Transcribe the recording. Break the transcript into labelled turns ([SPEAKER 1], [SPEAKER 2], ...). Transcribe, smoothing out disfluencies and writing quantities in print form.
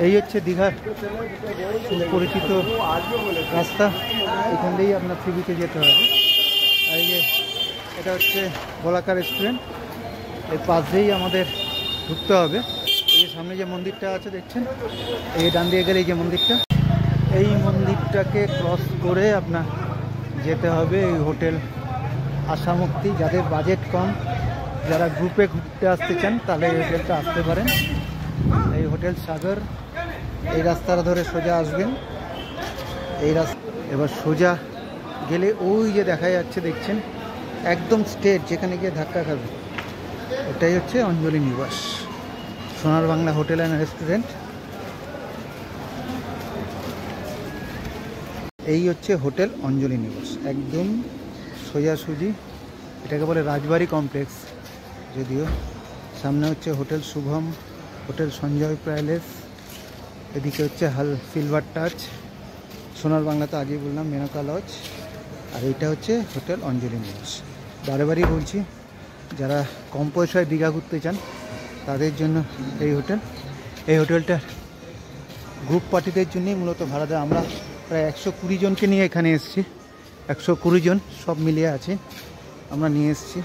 [SPEAKER 1] এই হচ্ছে দীঘার সুপরিচিত রাস্তা, এখান দিয়েই আপনার সি বিচে যেতে হবে। আর এই যে এটা হচ্ছে বলাকা রেস্টুরেন্ট, এর পাশ দিয়েই আমাদের ঢুকতে হবে। এই যে সামনে যে মন্দিরটা আছে দেখছেন, এই ডান দিকে গেলে এই যে মন্দিরটা, এই মন্দিরটাকে ক্রস করে আপনার যেতে হবে এই হোটেল আশামুক্তি। যাদের বাজেট কম, যারা গ্রুপে ঘুরতে আসতে চান, তাহলে এই হোটেলটা আসতে পারেন। এই হোটেল সাগর, এই রাস্তাটা ধরে সোজা আসবেন। এই রাস্তা এবার সোজা গেলে ওই যে দেখা যাচ্ছে দেখছেন, একদম স্ট্রেট যেখানে গিয়ে ধাক্কা খাবে, এটাই হচ্ছে অঞ্জলি নিবাস, সোনার বাংলা হোটেল অ্যান্ড রেস্টুরেন্ট। এই হচ্ছে হোটেল অঞ্জলি নিবাস, একদম সোজাসুজি। এটাকে বলে রাজবাড়ি কমপ্লেক্স যদিও। সামনে হচ্ছে hotel Shubham, hotel Sanjay palace, এদিকে হচ্ছে সিলভার টাচ, সোনার বাংলাতে আগেই বললাম মেনকা লজ, আর এইটা হচ্ছে হোটেল অঞ্জলি নিবাস। বারেবারই বলছি, যারা কম পয়সায় দীঘা ঘুরতে চান তাদের জন্য এই হোটেল। এই হোটেলটার গ্রুপ পার্টিদের জন্যই মূলত ভাড়া দেয়। আমরা প্রায় 120 জনকে নিয়ে এখানে এসেছি, 120 জন সব মিলিয়ে আছে, আমরা নিয়ে এসেছি।